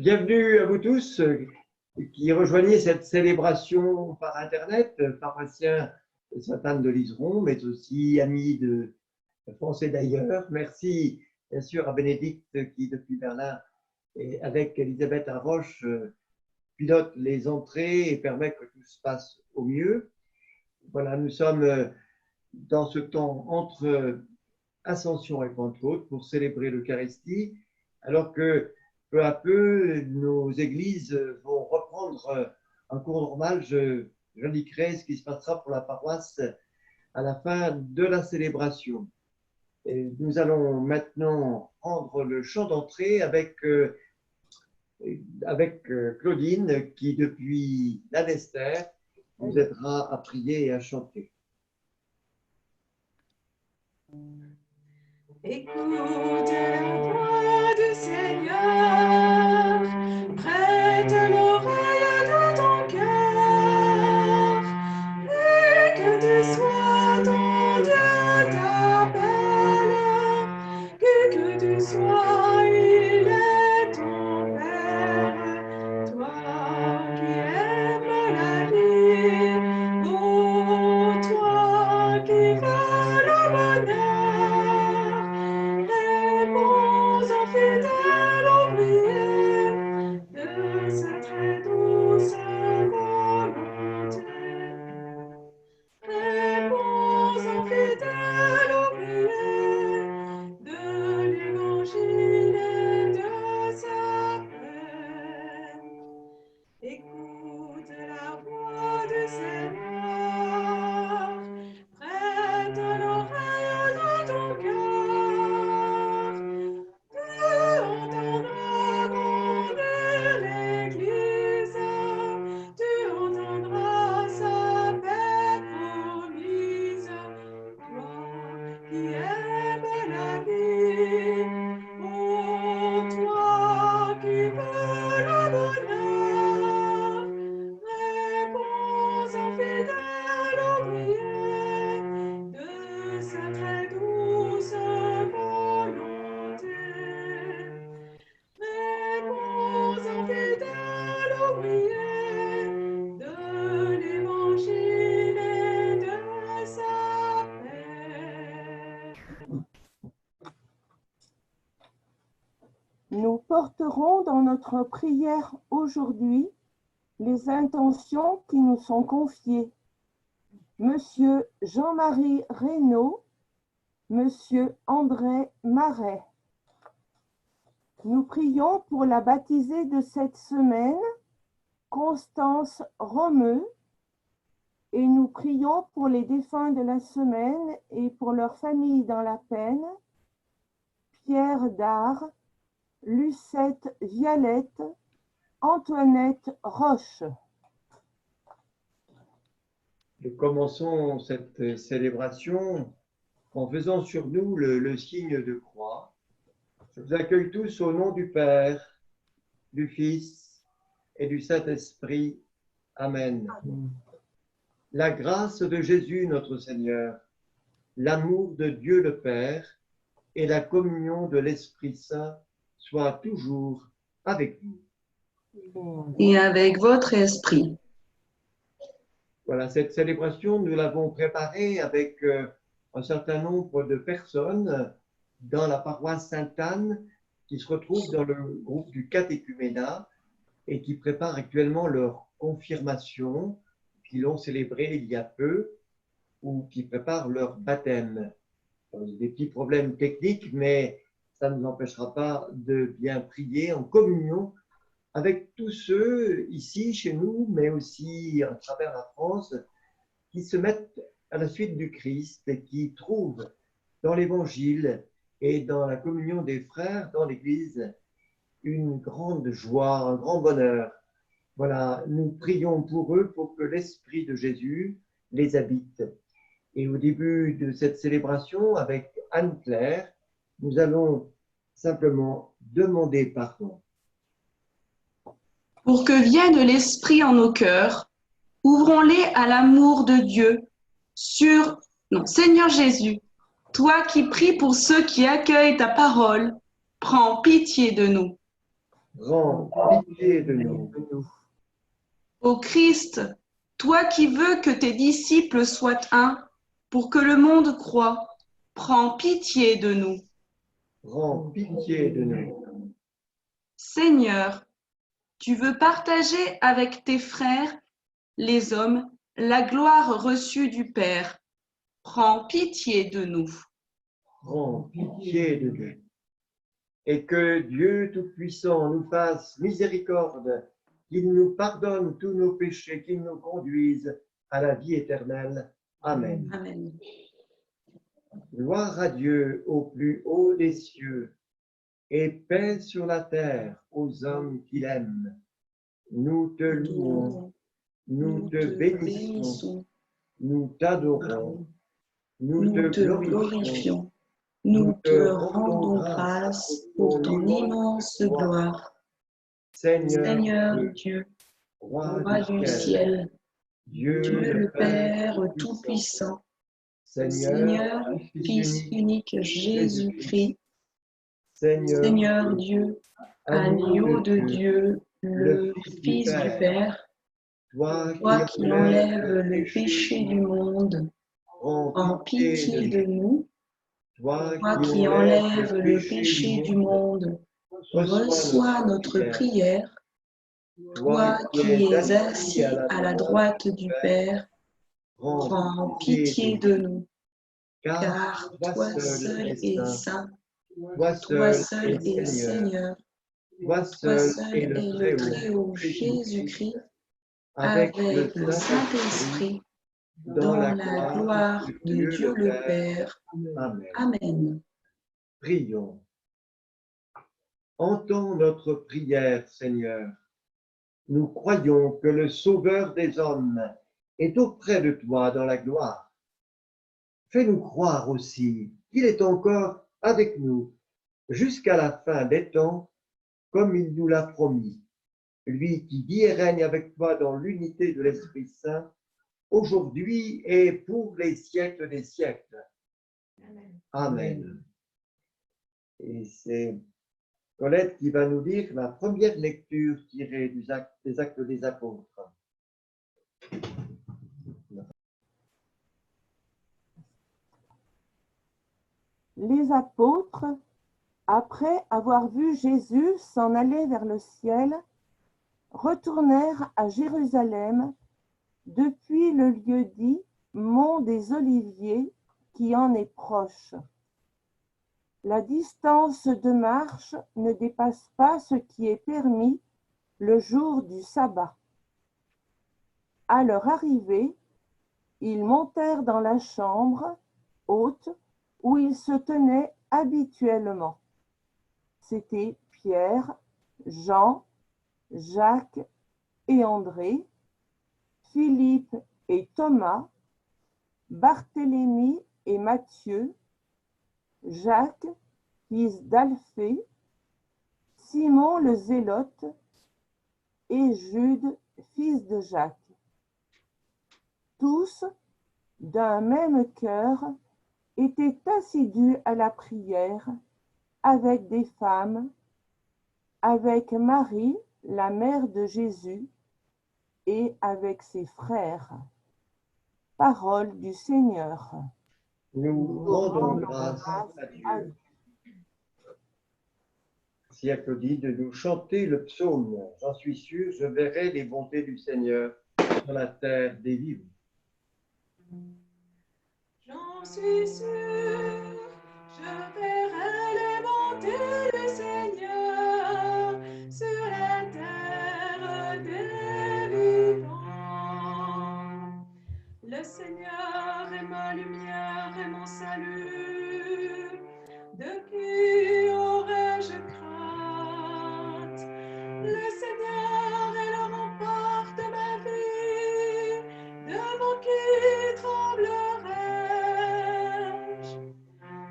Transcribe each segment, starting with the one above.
Bienvenue à vous tous qui rejoignez cette célébration par Internet, pharmaciens de Sainte-Anne de Liseron, mais aussi amis de France et d'ailleurs. Merci bien sûr à Bénédicte qui, depuis Berlin, et avec Elisabeth Arroche, pilote les entrées et permet que tout se passe au mieux. Voilà, nous sommes dans ce temps entre Ascension et Pentecôte pour célébrer l'Eucharistie, alors que peu à peu, nos églises vont reprendre un cours normal. J'indiquerai ce qui se passera pour la paroisse à la fin de la célébration. Et nous allons maintenant prendre le chant d'entrée avec Claudine qui, depuis l'Anester, nous aidera à prier et à chanter. Écoute la voix du Seigneur, prête l'oreille de ton cœur, et que tu sois ton Dieu t'appelle, que tu sois, il est ton Père, toi qui aimes la vie, ô toi qui veux le bonheur. Fidèle ouvrier de sa très douce volonté. Réponds au fidèle ouvrier de l'évangile et de sa paix. Écoute la voix du Seigneur, prête l'oreille de ton cœur. Nous porterons dans notre prière aujourd'hui les intentions qui nous sont confiées. Monsieur Jean-Marie Reynaud, Monsieur André Marais. Nous prions pour la baptisée de cette semaine, Constance Romeu, et nous prions pour les défunts de la semaine et pour leur famille dans la peine, Pierre Dard, Lucette Vialette, Antoinette Roche. Nous commençons cette célébration en faisant sur nous le signe de croix. Je vous accueille tous au nom du Père, du Fils et du Saint-Esprit. Amen. La grâce de Jésus notre Seigneur, l'amour de Dieu le Père et la communion de l'Esprit Saint soient toujours avec vous. Et avec votre esprit. Voilà, cette célébration, nous l'avons préparée avec un certain nombre de personnes dans la paroisse Sainte-Anne qui se retrouvent dans le groupe du catéchuménat et qui préparent actuellement leur confirmation, qui l'ont célébrée il y a peu, ou qui préparent leur baptême. Il y a des petits problèmes techniques, mais ça ne nous empêchera pas de bien prier en communion avec tous ceux ici, chez nous, mais aussi à travers la France, qui se mettent à la suite du Christ et qui trouvent dans l'Évangile et dans la communion des frères dans l'Église une grande joie, un grand bonheur. Voilà, nous prions pour eux pour que l'Esprit de Jésus les habite. Et au début de cette célébration, avec Anne-Claire, nous allons simplement demander pardon. Pour que vienne l'Esprit en nos cœurs, ouvrons-les à l'amour de Dieu. Seigneur Jésus, toi qui pries pour ceux qui accueillent ta parole, prends pitié de nous. Rends pitié de nous. Ô Christ, toi qui veux que tes disciples soient un, pour que le monde croie, prends pitié de nous. Rends pitié de nous. Seigneur, tu veux partager avec tes frères, les hommes, la gloire reçue du Père. Prends pitié de nous. Rends pitié de nous. Et que Dieu Tout-Puissant nous fasse miséricorde, qu'il nous pardonne tous nos péchés, qu'il nous conduise à la vie éternelle. Amen. Amen. Gloire à Dieu au plus haut des cieux et paix sur la terre aux hommes qu'il aime. Nous te louons, nous te bénissons, nous t'adorons, nous te glorifions, nous te rendons grâce pour ton immense gloire. Seigneur Dieu, Roi du ciel, Dieu le Père Tout-Puissant, Seigneur, Fils unique Jésus-Christ, Seigneur Dieu, agneau de Dieu, le Fils du Père, toi qui enlèves le péché du monde, en pitié de nous. Toi qui enlèves le péché du monde, reçois notre prière. Toi qui es assis à la droite du Père, prends pitié de nous. Car toi seul es saint, toi seul es Seigneur, toi seul est le Très-Haut Jésus-Christ, avec le Saint-Esprit, dans la gloire de Dieu le Père. Amen. Prions. Entends notre prière, Seigneur. Nous croyons que le Sauveur des hommes est auprès de toi dans la gloire. Fais-nous croire aussi qu'il est encore avec nous jusqu'à la fin des temps, comme il nous l'a promis. Lui qui vit et règne avec toi dans l'unité de l'Esprit Saint, aujourd'hui et pour les siècles des siècles. Amen. Et c'est Colette qui va nous lire la première lecture tirée des Actes des Apôtres. Les apôtres, après avoir vu Jésus s'en aller vers le ciel, retournèrent à Jérusalem depuis le lieu dit Mont des Oliviers qui en est proche. La distance de marche ne dépasse pas ce qui est permis le jour du sabbat. À leur arrivée, ils montèrent dans la chambre haute où ils se tenaient habituellement. C'étaient Pierre, Jean, Jacques et André, Philippe et Thomas, Barthélemy et Matthieu, Jacques, fils d'Alphée, Simon le Zélote et Jude, fils de Jacques. Tous, d'un même cœur, étaient assidus à la prière avec des femmes, avec Marie, la mère de Jésus, et avec ses frères. Parole du Seigneur. Nous rendons grâce à Dieu. Si applaudit de nous chanter le psaume. J'en suis sûr, je verrai les bontés du Seigneur sur la terre des vivants. J'en suis sûr, je verrai les bontés du Seigneur sur la terre des vivants. Le Seigneur est ma lumière et mon salut. De qui aurais-je crainte? Le Seigneur est le rempart de ma vie. Devant qui tremblerais-je?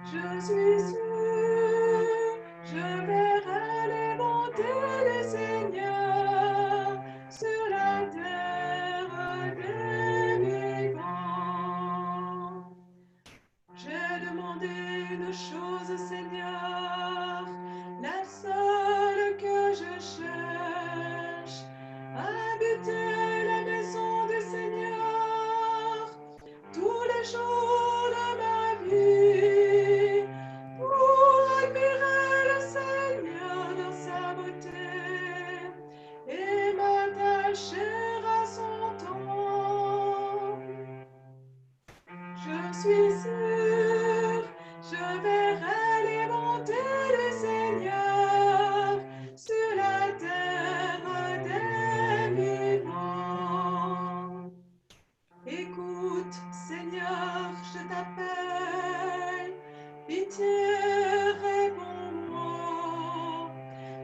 Je suis sûr, je verrai les bontés du Seigneur sur la terre des vivants. J'ai demandé suis sûre, je verrai les bontés du Seigneur sur la terre des vivants. Écoute, Seigneur, je t'appelle, pitié, réponds-moi.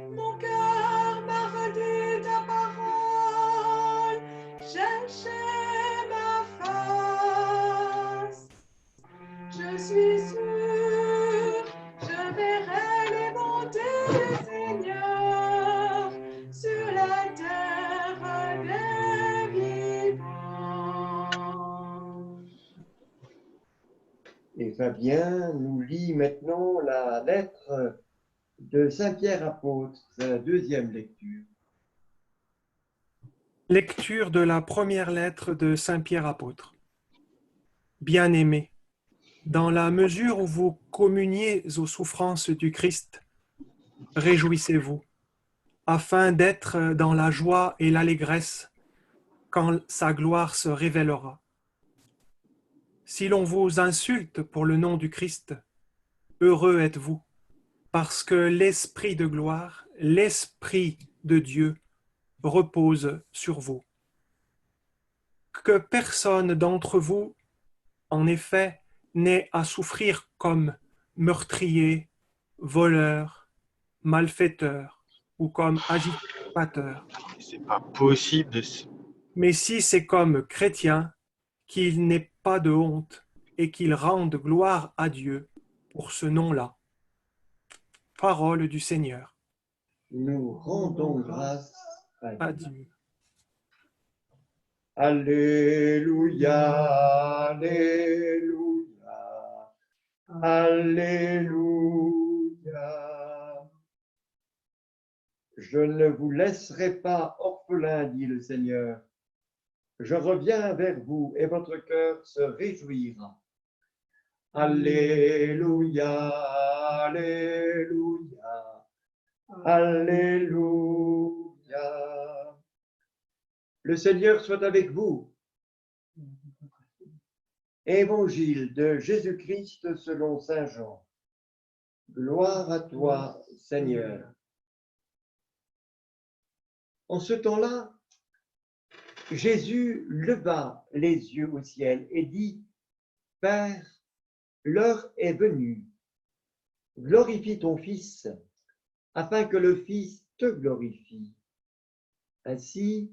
Mon cœur m'a redit ta parole, cherchez ma face. Je suis sûre, je verrai les bontés du Seigneur sur la terre des vivants. Et Fabien nous lit maintenant la lettre de Saint Pierre apôtre, c'est la deuxième lecture. Lecture de la première lettre de Saint Pierre apôtre. Bien-aimés, dans la mesure où vous communiez aux souffrances du Christ, réjouissez-vous, afin d'être dans la joie et l'allégresse quand sa gloire se révélera. Si l'on vous insulte pour le nom du Christ, heureux êtes-vous, parce que l'Esprit de gloire, l'Esprit de Dieu, repose sur vous. Que personne d'entre vous, en effet, n'ait à souffrir comme meurtrier, voleur, malfaiteur ou comme agitateur. C'est pas possible de... Mais si c'est comme chrétien, qu'il n'ait pas de honte et qu'il rende gloire à Dieu pour ce nom-là. Parole du Seigneur. Nous rendons grâce À Dieu. Alléluia, Alléluia, Alléluia. Je ne vous laisserai pas orphelin, dit le Seigneur. Je reviens vers vous et votre cœur se réjouira. Alléluia, Alléluia, Alléluia. Le Seigneur soit avec vous. Évangile de Jésus-Christ selon saint Jean. Gloire à toi, Seigneur. En ce temps-là, Jésus leva les yeux au ciel et dit, « Père, l'heure est venue. Glorifie ton Fils, afin que le Fils te glorifie. Ainsi,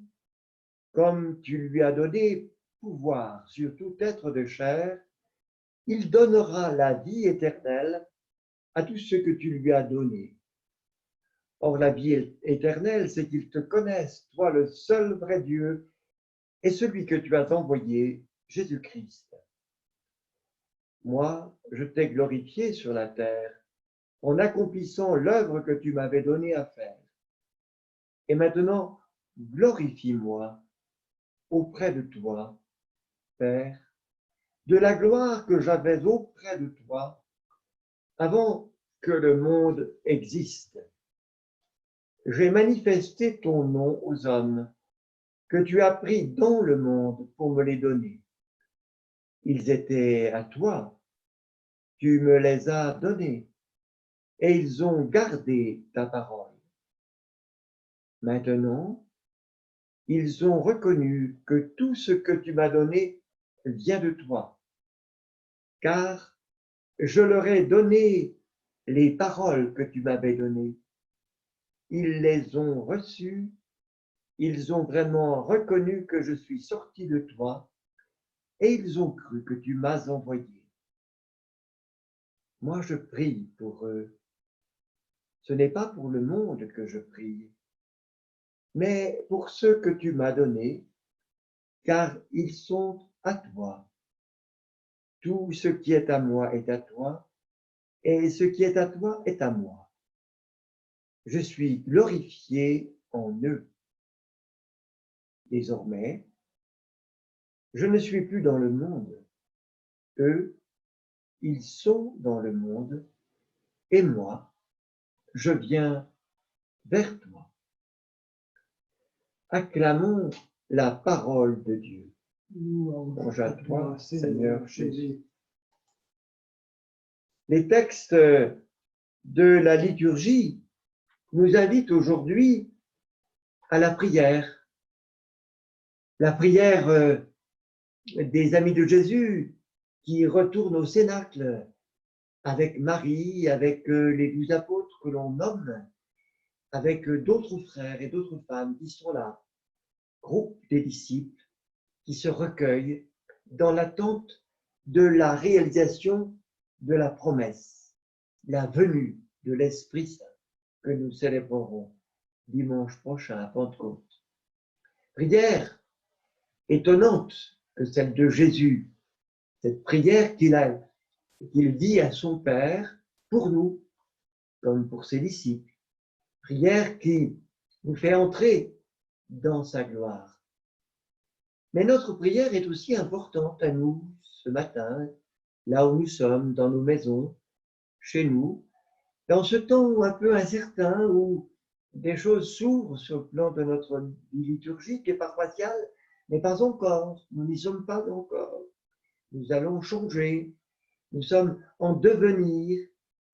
comme tu lui as donné pouvoir sur tout être de chair, il donnera la vie éternelle à tous ceux que tu lui as donnés. Or, la vie éternelle, c'est qu'ils te connaissent, toi le seul vrai Dieu, et celui que tu as envoyé, Jésus-Christ. Moi, je t'ai glorifié sur la terre, en accomplissant l'œuvre que tu m'avais donnée à faire. Et maintenant, glorifie-moi auprès de toi, Père, de la gloire que j'avais auprès de toi avant que le monde existe. J'ai manifesté ton nom aux hommes que tu as pris dans le monde pour me les donner. Ils étaient à toi, tu me les as donnés, et ils ont gardé ta parole. Maintenant, ils ont reconnu que tout ce que tu m'as donné vient de toi, car je leur ai donné les paroles que tu m'avais données. Ils les ont reçues, ils ont vraiment reconnu que je suis sorti de toi, et ils ont cru que tu m'as envoyé. Moi, je prie pour eux. Ce n'est pas pour le monde que je prie, mais pour ceux que tu m'as donnés, car ils sont à toi. Tout ce qui est à moi est à toi, et ce qui est à toi est à moi. Je suis glorifié en eux. Désormais, je ne suis plus dans le monde. Eux, ils sont dans le monde, et moi, je viens vers toi. Acclamons la parole de Dieu. Louange à toi, Seigneur Jésus. Les textes de la liturgie nous invitent aujourd'hui à la prière. La prière des amis de Jésus qui retournent au cénacle avec Marie, avec les 12 apôtres que l'on nomme, avec d'autres frères et d'autres femmes qui sont là, groupe des disciples qui se recueillent dans l'attente de la réalisation de la promesse, la venue de l'Esprit Saint que nous célébrerons dimanche prochain à Pentecôte. Prière étonnante que celle de Jésus, cette prière qu'il dit à son Père pour nous, comme pour ses disciples. Prière qui nous fait entrer dans sa gloire. Mais notre prière est aussi importante à nous ce matin, là où nous sommes, dans nos maisons, chez nous, dans ce temps un peu incertain où des choses s'ouvrent sur le plan de notre vie liturgique et paroissiale, mais pas encore, nous n'y sommes pas encore. Nous allons changer, nous sommes en devenir,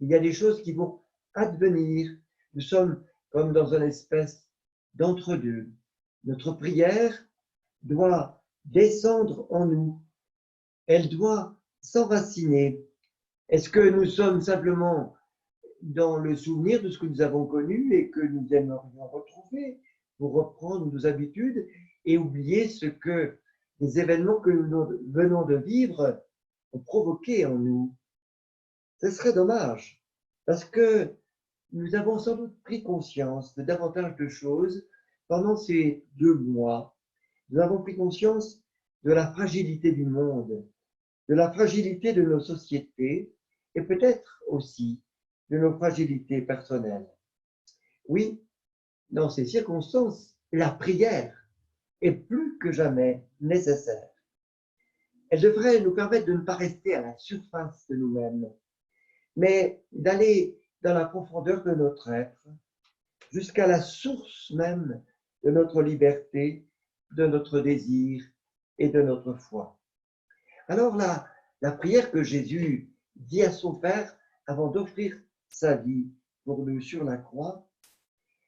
il y a des choses qui vont advenir, nous sommes comme dans une espèce d'entre-deux. Notre prière doit descendre en nous, elle doit s'enraciner. Est-ce que nous sommes simplement dans le souvenir de ce que nous avons connu et que nous aimerions retrouver pour reprendre nos habitudes et oublier ce que les événements que nous venons de vivre ont provoqué en nous? Ce serait dommage, parce que nous avons sans doute pris conscience de davantage de choses pendant ces 2 mois. Nous avons pris conscience de la fragilité du monde, de la fragilité de nos sociétés et peut-être aussi de nos fragilités personnelles. Oui, dans ces circonstances, la prière est plus que jamais nécessaire. Elle devrait nous permettre de ne pas rester à la surface de nous-mêmes, mais d'aller dans la profondeur de notre être, jusqu'à la source même de notre liberté, de notre désir et de notre foi. Alors la prière que Jésus dit à son Père avant d'offrir sa vie pour nous sur la croix,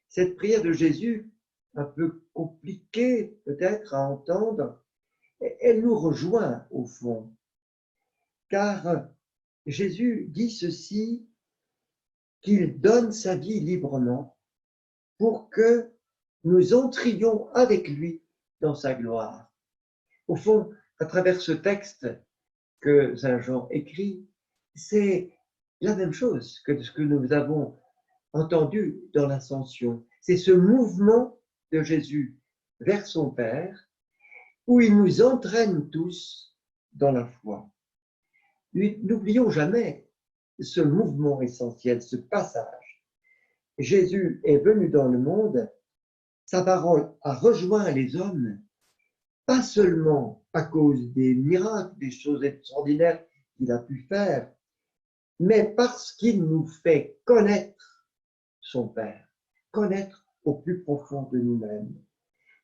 cette prière de Jésus, un peu compliquée peut-être à entendre, elle nous rejoint au fond, car Jésus dit ceci, qu'il donne sa vie librement pour que nous entrions avec lui dans sa gloire. Au fond, à travers ce texte que Saint Jean écrit, c'est la même chose que ce que nous avons entendu dans l'Ascension. C'est ce mouvement de Jésus vers son Père où il nous entraîne tous dans la foi. N'oublions jamais ce mouvement essentiel, ce passage. Jésus est venu dans le monde, sa parole a rejoint les hommes, pas seulement à cause des miracles, des choses extraordinaires qu'il a pu faire, mais parce qu'il nous fait connaître son Père, connaître au plus profond de nous-mêmes.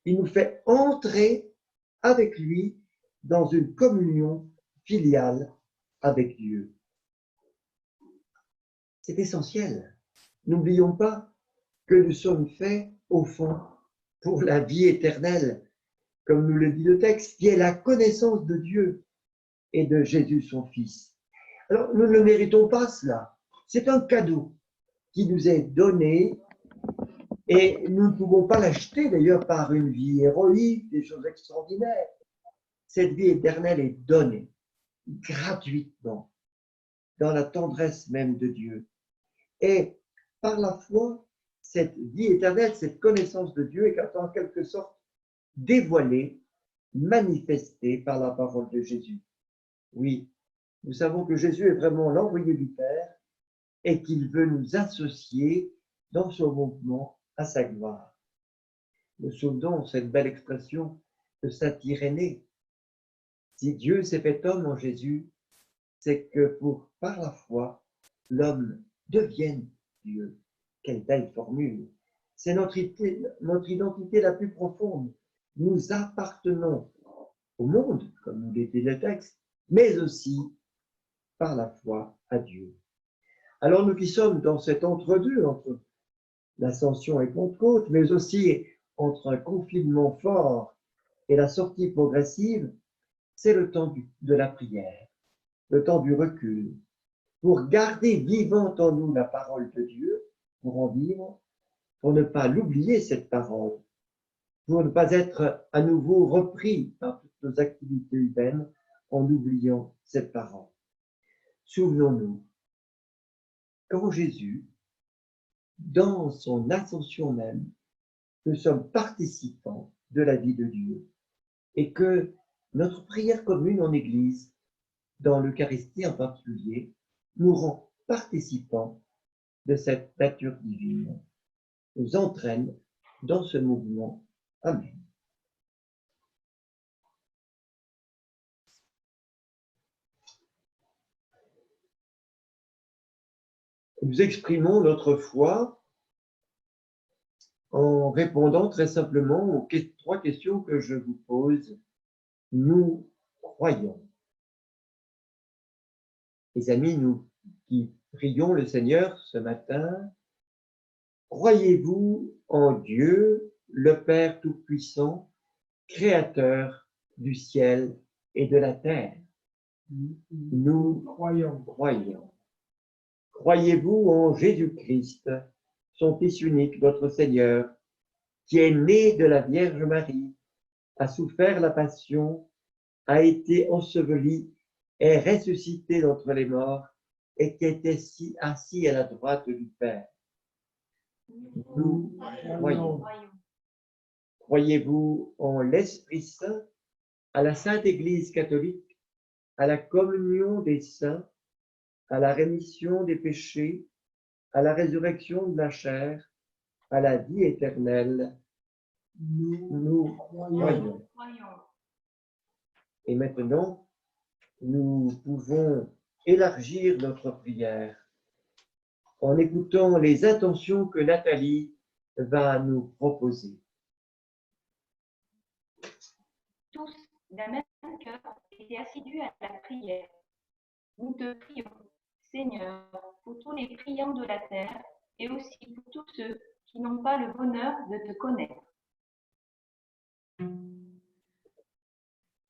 Il nous fait entrer avec lui dans une communion filiale avec Dieu. C'est essentiel. N'oublions pas que nous sommes faits, au fond, pour la vie éternelle, comme nous le dit le texte, qui est la connaissance de Dieu et de Jésus, son Fils. Alors, nous ne méritons pas cela. C'est un cadeau qui nous est donné et nous ne pouvons pas l'acheter d'ailleurs par une vie héroïque, des choses extraordinaires. Cette vie éternelle est donnée gratuitement dans la tendresse même de Dieu. Et par la foi, cette vie éternelle, cette connaissance de Dieu est en quelque sorte dévoilée, manifestée par la parole de Jésus. Oui, nous savons que Jésus est vraiment l'envoyé du Père et qu'il veut nous associer dans son mouvement à sa gloire. Nous souvenons cette belle expression de saint Irénée. Si Dieu s'est fait homme en Jésus, c'est que par la foi, l'homme devienne Dieu. Quelle belle formule! C'est notre identité la plus profonde. Nous appartenons au monde, comme nous l'était le texte, mais aussi par la foi à Dieu. Alors nous qui sommes dans cet entre-deux, entre l'ascension et Pentecôte, mais aussi entre un confinement fort et la sortie progressive, c'est le temps de la prière, le temps du recul, pour garder vivante en nous la parole de Dieu, pour en vivre, pour ne pas l'oublier cette parole, pour ne pas être à nouveau repris par toutes nos activités humaines en oubliant cette parole. Souvenons-nous, quand Jésus, dans son ascension même, nous sommes participants de la vie de Dieu et que notre prière commune en Église, dans l'Eucharistie en particulier, nous rend participants de cette nature divine, nous entraîne dans ce mouvement. Amen. Nous exprimons notre foi en répondant très simplement aux trois questions que je vous pose. Nous croyons. Les amis, nous qui prions le Seigneur ce matin, croyez-vous en Dieu, le Père Tout-Puissant, Créateur du ciel et de la terre? Nous croyons. Croyez-vous en Jésus-Christ, son Fils unique, notre Seigneur, qui est né de la Vierge Marie, a souffert la passion, a été enseveli, est ressuscité d'entre les morts et qui était assis à la droite du Père? Nous croyons. Croyez-vous en l'Esprit Saint, à la Sainte Église catholique, à la communion des saints, à la rémission des péchés, à la résurrection de la chair, à la vie éternelle? Nous croyons. Et maintenant, nous pouvons élargir notre prière en écoutant les intentions que Nathalie va nous proposer. Tous, d'un même cœur, étaient assidus à la prière. Nous te prions, Seigneur, pour tous les priants de la terre et aussi pour tous ceux qui n'ont pas le bonheur de te connaître.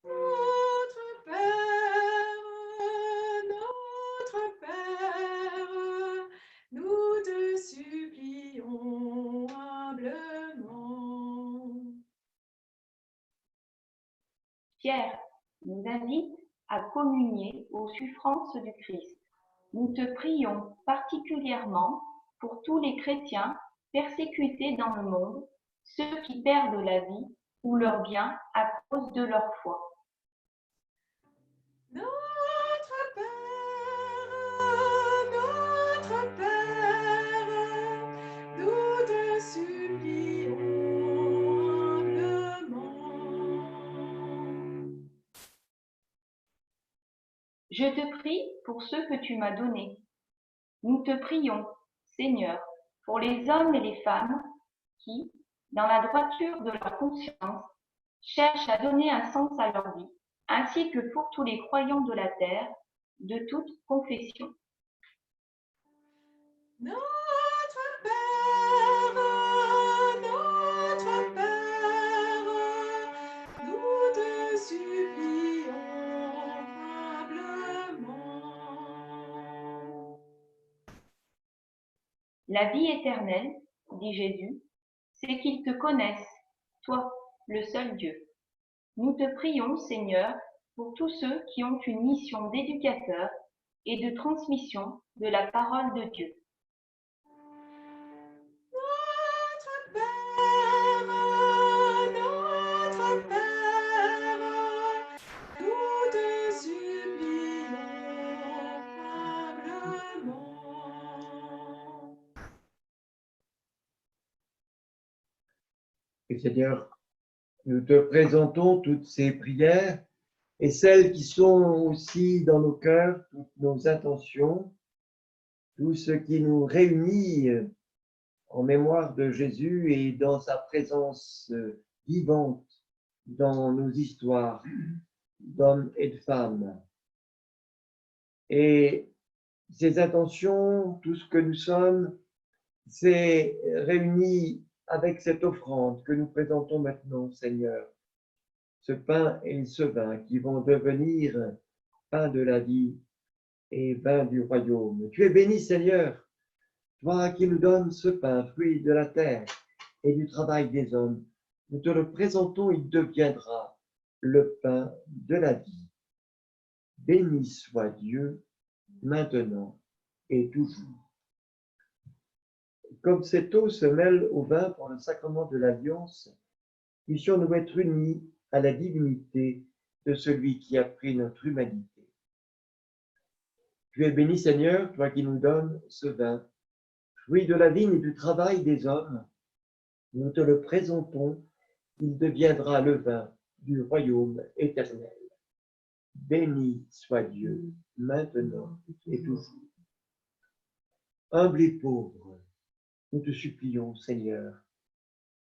Notre Père, nous te supplions humblement. Pierre nous invite à communier aux souffrances du Christ. Nous te prions particulièrement pour tous les chrétiens persécutés dans le monde, ceux qui perdent la vie ou leurs biens à cause de leur foi. Notre Père, nous te supplions humblement. Je te prie pour ceux que tu m'as donnés. Nous te prions, Seigneur, pour les hommes et les femmes qui, dans la droiture de leur conscience, cherchent à donner un sens à leur vie, ainsi que pour tous les croyants de la terre, de toute confession. Notre Père, nous te supplions humblement. La vie éternelle, dit Jésus, c'est qu'ils te connaissent, toi, le seul Dieu. Nous te prions, Seigneur, pour tous ceux qui ont une mission d'éducateur et de transmission de la parole de Dieu. Notre Père, nous te supplions humblement. Et Seigneur, nous te présentons toutes ces prières et celles qui sont aussi dans nos cœurs, toutes nos intentions, tout ce qui nous réunit en mémoire de Jésus et dans sa présence vivante dans nos histoires d'hommes et de femmes. Et ces intentions, tout ce que nous sommes, s'est réuni avec cette offrande que nous présentons maintenant, Seigneur. Ce pain et ce vin qui vont devenir pain de la vie et vin du royaume. Tu es béni, Seigneur, toi qui nous donnes ce pain, fruit de la terre et du travail des hommes. Nous te le présentons, il deviendra le pain de la vie. Béni soit Dieu, maintenant et toujours. Comme cette eau se mêle au vin pour le sacrement de l'alliance, puissions-nous être unis à la divinité de celui qui a pris notre humanité. Tu es béni, Seigneur, toi qui nous donnes ce vin, fruit de la vigne et du travail des hommes. Nous te le présentons, il deviendra le vin du royaume éternel. Béni soit Dieu, maintenant et toujours. Humble et pauvre, nous te supplions, Seigneur,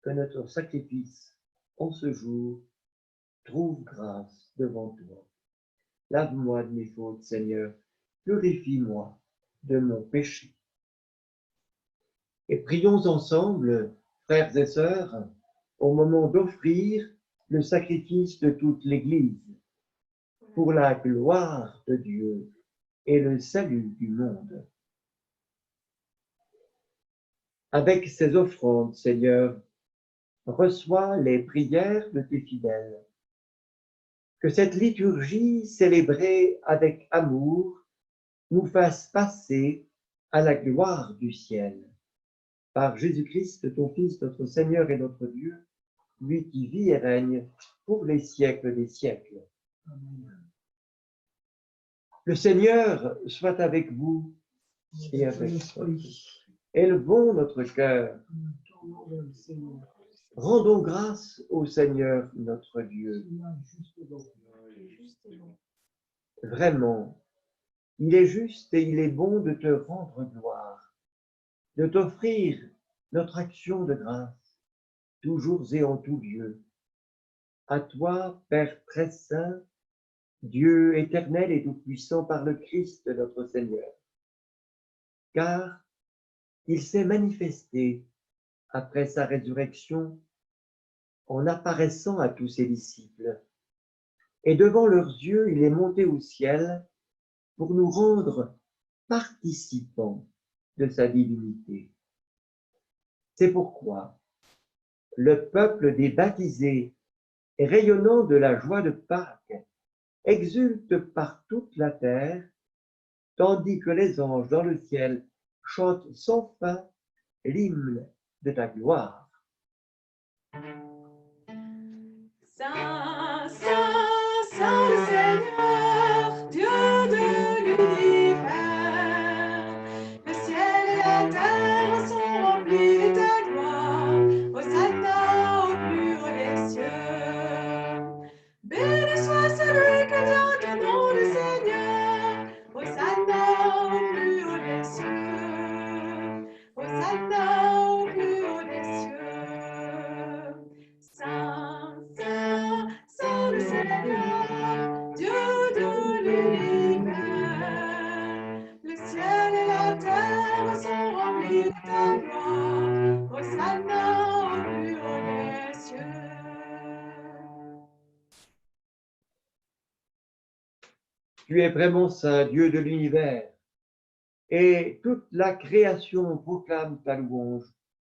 que notre sacrifice en ce jour trouve grâce devant toi. Lave-moi de mes fautes, Seigneur, purifie-moi de mon péché. Et prions ensemble, frères et sœurs, au moment d'offrir le sacrifice de toute l'Église, pour la gloire de Dieu et le salut du monde. Avec ces offrandes, Seigneur, reçois les prières de tes fidèles. Que cette liturgie célébrée avec amour nous fasse passer à la gloire du ciel. Par Jésus-Christ, ton Fils, notre Seigneur et notre Dieu, lui qui vit et règne pour les siècles des siècles. Amen. Le Seigneur soit avec vous et avec votre esprit. Élevons notre cœur. Rendons grâce au Seigneur notre Dieu. Vraiment, il est juste et il est bon de te rendre gloire, de t'offrir notre action de grâce, toujours et en tout lieu. À toi, Père très saint, Dieu éternel et tout-puissant par le Christ notre Seigneur, car il s'est manifesté après sa résurrection en apparaissant à tous ses disciples. Et devant leurs yeux, il est monté au ciel pour nous rendre participants de sa divinité. C'est pourquoi le peuple des baptisés, rayonnant de la joie de Pâques, exulte par toute la terre, tandis que les anges dans le ciel chantent sans fin l'hymne de ta gloire. Saint, Saint, Saint le Seigneur, Dieu de l'univers. Le ciel et la terre sont remplis de ta gloire. Hosanna au plus haut des cieux. Béni soit celui qui vient au nom du Seigneur. Hosanna au plus haut des cieux. Hosanna au plus haut des cieux. Saint, Saint, Saint le Seigneur, Dieu de l'univers. Le ciel et la terre sont remplis de ta gloire. Hosanna au plus haut des cieux. Tu es vraiment saint, Dieu de l'univers, et toute la création proclame ta louange,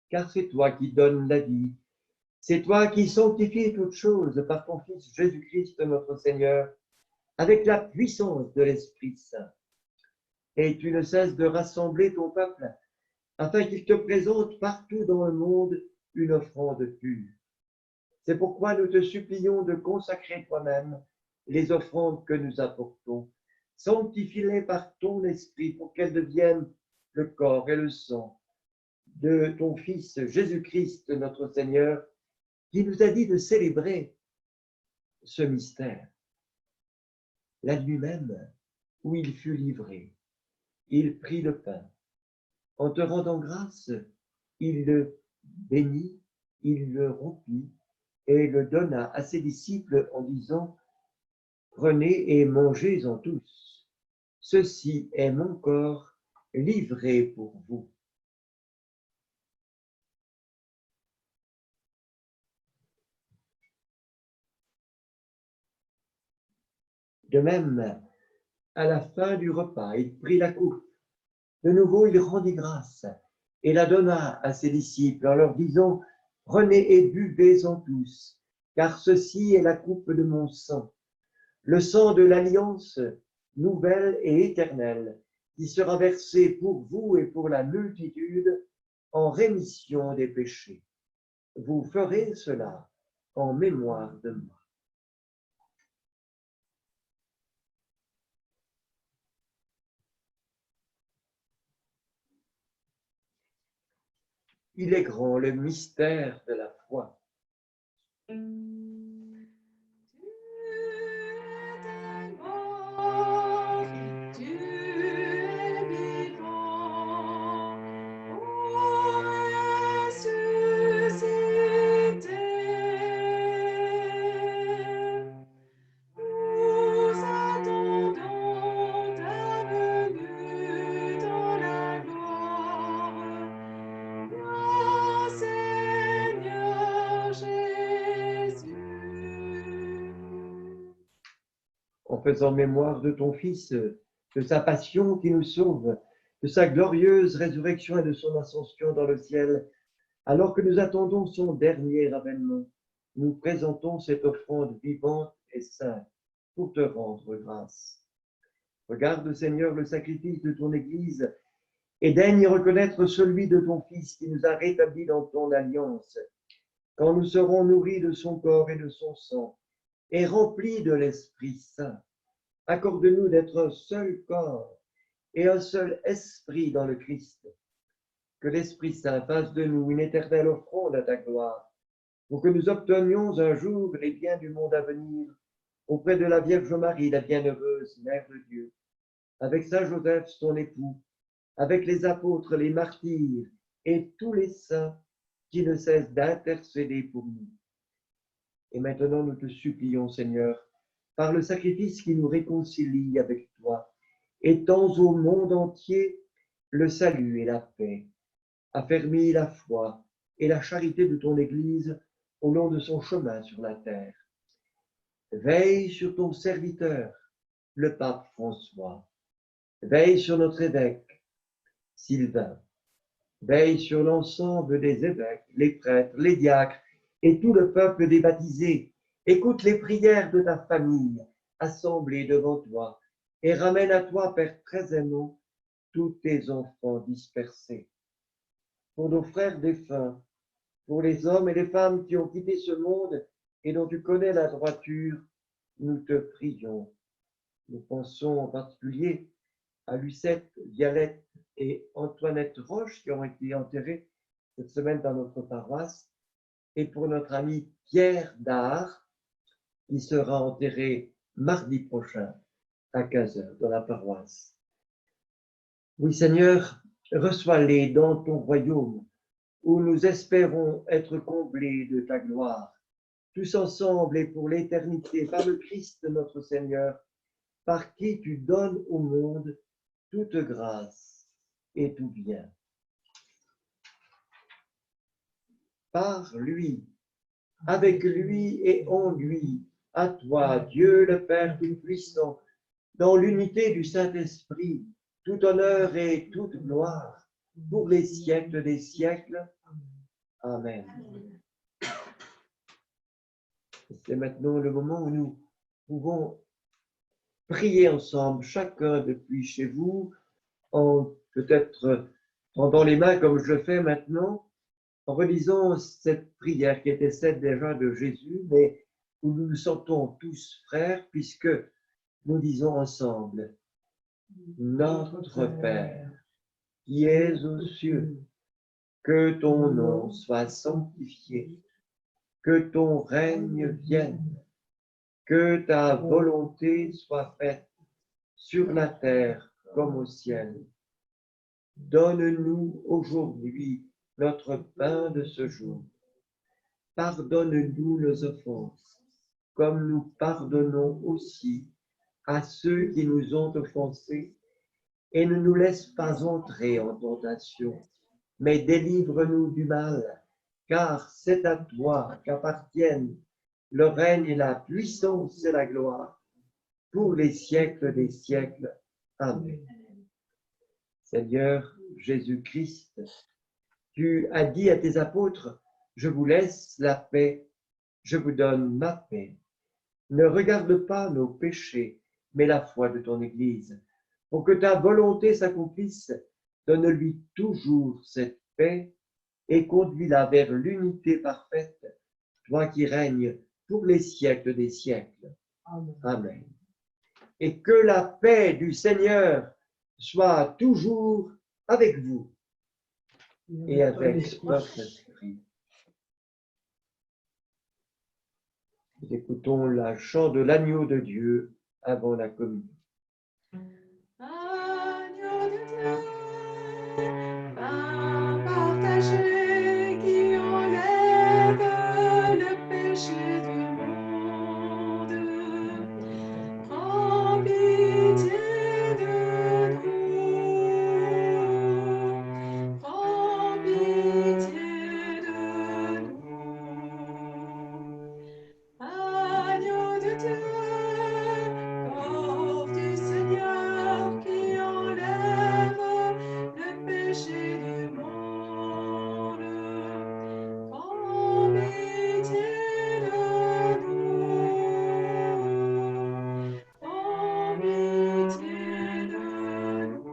car c'est toi qui donnes la vie. C'est toi qui sanctifies toutes choses par ton Fils Jésus-Christ notre Seigneur, avec la puissance de l'Esprit Saint. Et tu ne cesses de rassembler ton peuple, afin qu'il te présente partout dans le monde une offrande pure. C'est pourquoi nous te supplions de consacrer toi-même les offrandes que nous apportons. Sanctifie-les par ton Esprit pour qu'elles deviennent le corps et le sang de ton Fils Jésus-Christ notre Seigneur, qui nous a dit de célébrer ce mystère. La nuit même où il fut livré, il prit le pain. En te rendant grâce, il le bénit, il le rompit et le donna à ses disciples en disant « Prenez et mangez-en tous. ceci est mon corps livré pour vous. De même, à la fin du repas, il prit la coupe. De nouveau, il rendit grâce et la donna à ses disciples en leur disant, « Prenez et buvez-en tous, car ceci est la coupe de mon sang, le sang de l'alliance nouvelle et éternelle, qui sera versé pour vous et pour la multitude en rémission des péchés. Vous ferez cela en mémoire de moi. » Il est grand le mystère de la foi. En faisant mémoire de ton Fils, de sa passion qui nous sauve, de sa glorieuse résurrection et de son ascension dans le ciel, alors que nous attendons son dernier avènement, nous présentons cette offrande vivante et sainte pour te rendre grâce. Regarde, Seigneur, le sacrifice de ton Église et daigne reconnaître celui de ton Fils qui nous a rétablis dans ton alliance, quand nous serons nourris de son corps et de son sang et remplis de l'Esprit Saint. Accorde-nous d'être un seul corps et un seul esprit dans le Christ. Que l'Esprit Saint fasse de nous une éternelle offrande à ta gloire, pour que nous obtenions un jour les biens du monde à venir auprès de la Vierge Marie, la bienheureuse Mère de Dieu, avec Saint Joseph, son époux, avec les apôtres, les martyrs et tous les saints qui ne cessent d'intercéder pour nous. Et maintenant, nous te supplions, Seigneur, par le sacrifice qui nous réconcilie avec toi, étends au monde entier le salut et la paix. Affermis la foi et la charité de ton Église au long de son chemin sur la terre. Veille sur ton serviteur, le pape François. Veille sur notre évêque, Sylvain. Veille sur l'ensemble des évêques, les prêtres, les diacres et tout le peuple des baptisés. Écoute les prières de ta famille assemblée devant toi et ramène à toi, Père très aimant, tous tes enfants dispersés. Pour nos frères défunts, pour les hommes et les femmes qui ont quitté ce monde et dont tu connais la droiture, nous te prions. Nous pensons en particulier à Lucette, Violette et Antoinette Roche qui ont été enterrés cette semaine dans notre paroisse, et pour notre ami Pierre Dard qui sera enterré mardi prochain à 15h dans la paroisse. Oui Seigneur, reçois-les dans ton royaume où nous espérons être comblés de ta gloire, tous ensemble et pour l'éternité, par le Christ notre Seigneur, par qui tu donnes au monde toute grâce et tout bien. Par lui, avec lui et en lui, à toi, Dieu le Père Tout-Puissant, dans l'unité du Saint-Esprit, tout honneur et toute gloire, pour les siècles des siècles. Amen. C'est maintenant le moment où nous pouvons prier ensemble, chacun depuis chez vous, en peut-être tendant les mains comme je le fais maintenant, en relisant cette prière qui était celle déjà de Jésus, mais où nous nous sentons tous frères, puisque nous disons ensemble, Notre Père, qui es aux cieux, que ton nom soit sanctifié, que ton règne vienne, que ta volonté soit faite sur la terre comme au ciel. Donne-nous aujourd'hui notre pain de ce jour. Pardonne-nous nos offenses, comme nous pardonnons aussi à ceux qui nous ont offensés et ne nous laisse pas entrer en tentation, mais délivre-nous du mal, car c'est à toi qu'appartiennent le règne et la puissance et la gloire pour les siècles des siècles. Amen. Seigneur Jésus-Christ, tu as dit à tes apôtres, je vous laisse la paix, je vous donne ma paix. Ne regarde pas nos péchés, mais la foi de ton Église. Pour que ta volonté s'accomplisse, donne-lui toujours cette paix et conduis-la vers l'unité parfaite, toi qui règnes pour les siècles des siècles. Amen. Amen. Et que la paix du Seigneur soit toujours avec vous et avec votre esprit. Nous écoutons le chant de l'agneau de Dieu avant la communion. Agneau de Dieu, pain partagé qui enlève le péché du monde, prends pitié de nous, prends pitié de nous. Agneau de Dieu, corps du Seigneur qui enlève le péché du monde, prends pitié de nous, prends pitié de nous.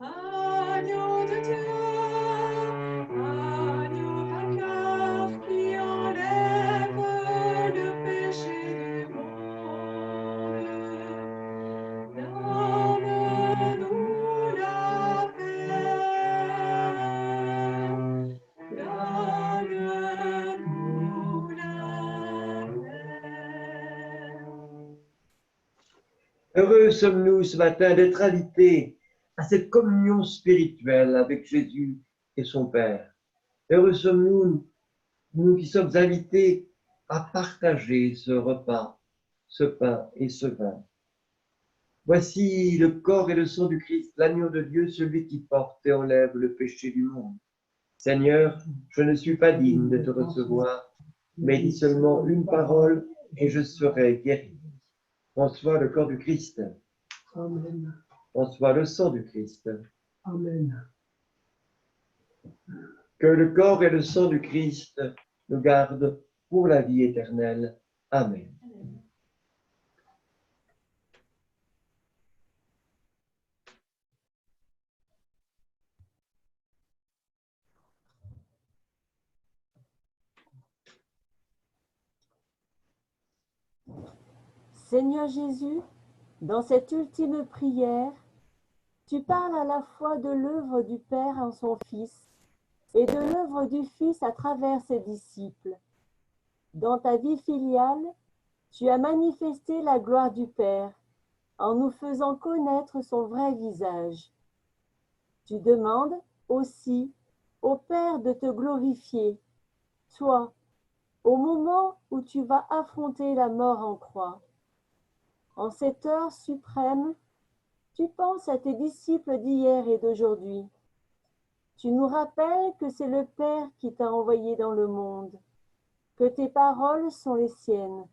Agneau de Dieu, agneau vainqueur qui enlève le péché du monde, donne-nous la paix, donne-nous la paix. Heureux sommes-nous ce matin d'être invités à cette communion spirituelle avec Jésus et son Père. Heureux sommes-nous, nous qui sommes invités à partager ce repas, ce pain et ce vin. Voici le corps et le sang du Christ, l'agneau de Dieu, celui qui porte et enlève le péché du monde. Seigneur, je ne suis pas digne de te recevoir, mais dis seulement une parole et je serai guéri. Reçois le corps du Christ. Amen. Reçois le sang du Christ. Amen. Que le corps et le sang du Christ nous gardent pour la vie éternelle. Amen. Seigneur Jésus, dans cette ultime prière, tu parles à la fois de l'œuvre du Père en son Fils et de l'œuvre du Fils à travers ses disciples. Dans ta vie filiale, tu as manifesté la gloire du Père en nous faisant connaître son vrai visage. Tu demandes aussi au Père de te glorifier, toi, au moment où tu vas affronter la mort en croix. En cette heure suprême, tu penses à tes disciples d'hier et d'aujourd'hui. Tu nous rappelles que c'est le Père qui t'a envoyé dans le monde, que tes paroles sont les siennes,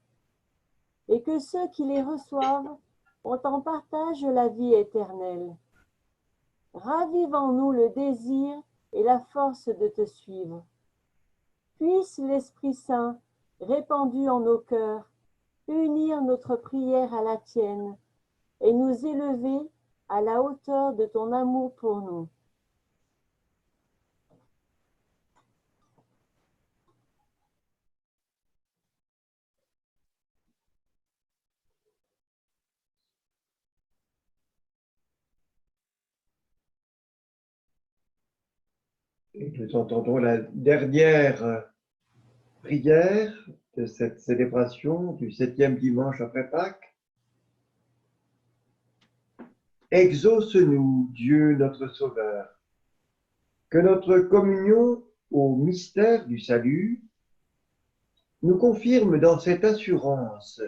et que ceux qui les reçoivent ont en partage la vie éternelle. Ravive en nous le désir et la force de te suivre. Puisse l'Esprit Saint, répandu en nos cœurs, unir notre prière à la tienne et nous élever à la hauteur de ton amour pour nous. Et nous entendons la dernière prière de cette célébration du 7e dimanche après Pâques. Exauce-nous, Dieu notre Sauveur, que notre communion au mystère du salut nous confirme dans cette assurance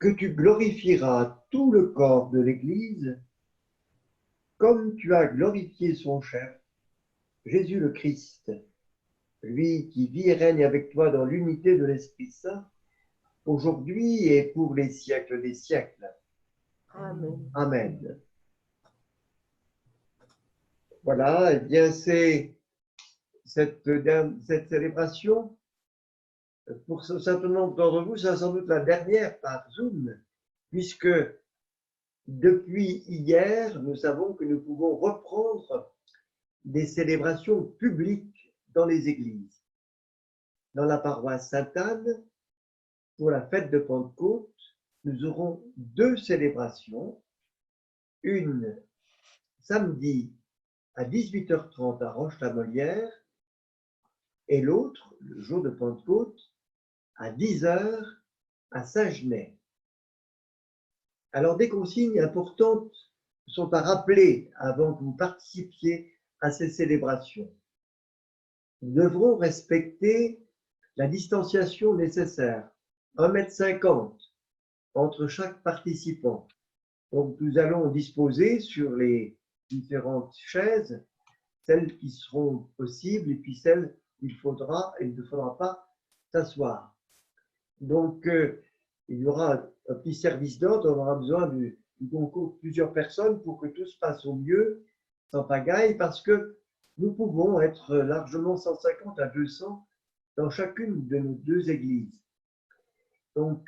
que tu glorifieras tout le corps de l'Église comme tu as glorifié son chef, Jésus le Christ, lui qui vit et règne avec toi dans l'unité de l'Esprit Saint, aujourd'hui et pour les siècles des siècles. Amen. Amen. Voilà, eh bien c'est cette célébration, pour un certain nombre d'entre vous, c'est sans doute la dernière par Zoom, puisque depuis hier, nous savons que nous pouvons reprendre des célébrations publiques dans les églises. Dans la paroisse Sainte-Anne, pour la fête de Pentecôte, nous aurons deux célébrations, une samedi à 18h30 à Roche-la-Molière et l'autre, le jour de Pentecôte, à 10h à Saint-Genès. Alors, des consignes importantes sont à rappeler avant que vous participiez à ces célébrations. Nous devrons respecter la distanciation nécessaire, 1,50 m entre chaque participant. Donc, nous allons disposer sur les différentes chaises, celles qui seront possibles et puis celles qu'il faudra et il ne faudra pas s'asseoir. Donc, il y aura un petit service d'ordre, on aura besoin du concours de plusieurs personnes pour que tout se passe au mieux, sans pagaille, parce que nous pouvons être largement 150 à 200 dans chacune de nos deux églises. Donc,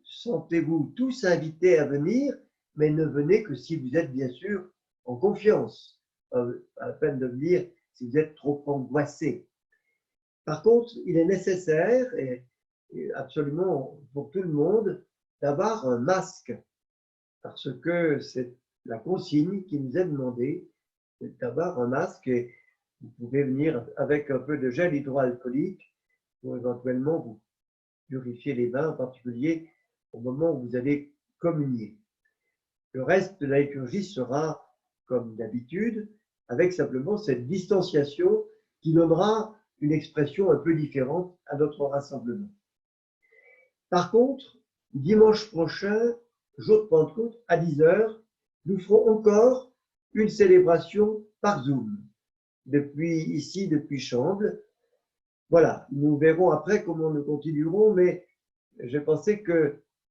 sentez-vous tous invités à venir, mais ne venez que si vous êtes bien sûr en confiance. Pas la peine de venir si vous êtes trop angoissé. Par contre, il est nécessaire, et absolument pour tout le monde, d'avoir un masque, parce que c'est la consigne qui nous est demandée, c'est d'avoir un masque et vous pouvez venir avec un peu de gel hydroalcoolique pour éventuellement vous purifier les mains, en particulier au moment où vous allez communier. Le reste de la liturgie sera comme d'habitude, avec simplement cette distanciation qui donnera une expression un peu différente à notre rassemblement. Par contre, dimanche prochain, jour de Pentecôte, à 10h, nous ferons encore une célébration par Zoom, depuis Chambles. Voilà, nous verrons après comment nous continuerons, mais j'ai pensé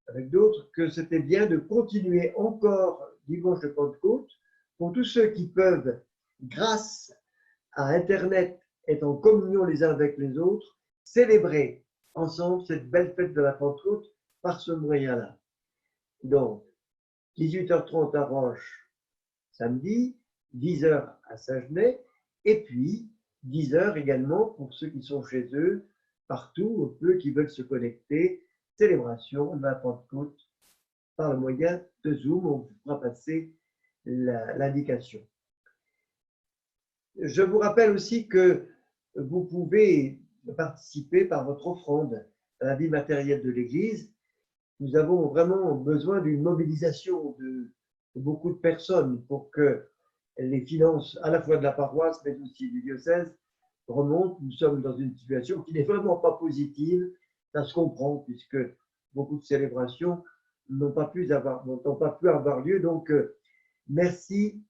avec d'autres, que c'était bien de continuer encore dimanche de Pentecôte pour tous ceux qui peuvent, grâce à Internet, être en communion les uns avec les autres, célébrer ensemble cette belle fête de la Pentecôte par ce moyen-là. Donc, 18h30 à Roche, samedi, 10h à Saint-Genès, et puis 10h également pour ceux qui sont chez eux, partout, ceux qui veulent se connecter, célébration de la Pentecôte par le moyen de Zoom, on vous fera passer l'indication. Je vous rappelle aussi que vous pouvez participer par votre offrande à la vie matérielle de l'Église. Nous avons vraiment besoin d'une mobilisation de beaucoup de personnes pour que les finances à la fois de la paroisse mais aussi du diocèse remontent. Nous sommes dans une situation qui n'est vraiment pas positive, ça se comprend puisque beaucoup de célébrations n'ont pas pu avoir lieu. Donc, merci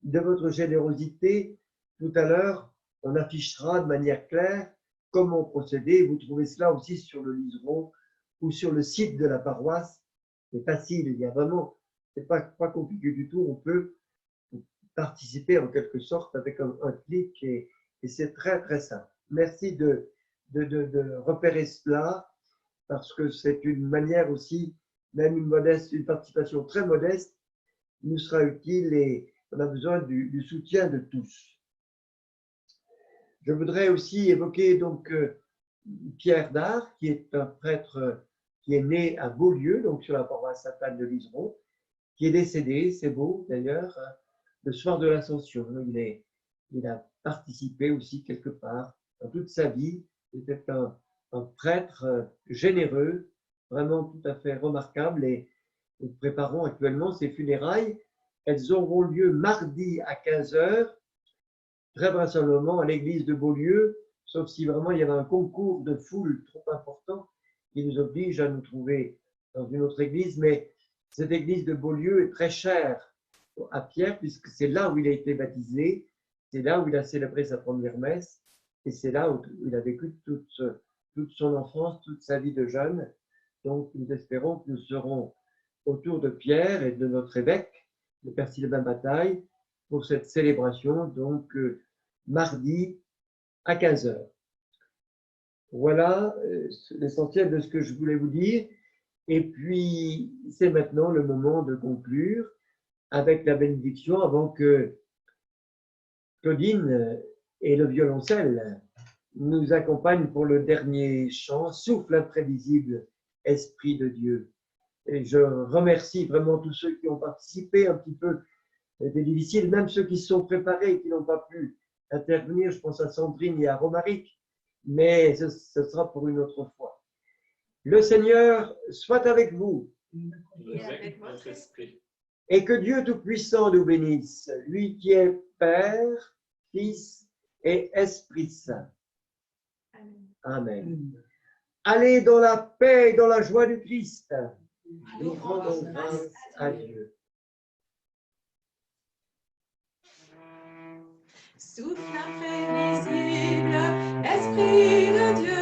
de votre générosité. Tout à l'heure, on affichera de manière claire comment procéder. Vous trouvez cela aussi sur le liseron ou sur le site de la paroisse. C'est facile, il y a vraiment, c'est pas compliqué du tout. On peut participer en quelque sorte avec un clic et c'est très très simple. Merci de repérer cela parce que c'est une manière aussi, même une participation très modeste, nous sera utile et on a besoin du soutien de tous. Je voudrais aussi évoquer donc Pierre Dard, qui est un prêtre qui est né à Beaulieu, donc sur la paroisse Sainte-Anne de Liseron, qui est décédé, c'est beau d'ailleurs, le soir de l'Ascension. Il a participé aussi quelque part dans toute sa vie. C'était un prêtre généreux, vraiment tout à fait remarquable et nous préparons actuellement ses funérailles. Elles auront lieu mardi à 15h, très vraisemblablement à l'église de Beaulieu, sauf si vraiment il y avait un concours de foule trop important qui nous oblige à nous trouver dans une autre église, mais cette église de Beaulieu est très chère à Pierre, puisque c'est là où il a été baptisé, c'est là où il a célébré sa première messe, et c'est là où il a vécu toute son enfance, toute sa vie de jeune. Donc, nous espérons que nous serons autour de Pierre et de notre évêque, le Père Sylvain Bataille, pour cette célébration, donc mardi à 15 h. Voilà l'essentiel de ce que je voulais vous dire. Et puis, c'est maintenant le moment de conclure avec la bénédiction avant que Claudine et le violoncelle nous accompagnent pour le dernier chant, Souffle imprévisible, Esprit de Dieu. Et je remercie vraiment tous ceux qui ont participé un petit peu. C'était difficile, même ceux qui se sont préparés et qui n'ont pas pu intervenir. Je pense à Sandrine et à Romaric, mais ce sera pour une autre fois. Le Seigneur soit avec vous. Et avec votre esprit. Et que Dieu Tout-Puissant nous bénisse, lui qui est Père, Fils et Esprit Saint. Amen. Amen. Allez dans la paix et dans la joie du Christ. Nous rendons grâce à Dieu. Souffle imprévisible, Esprit de Dieu.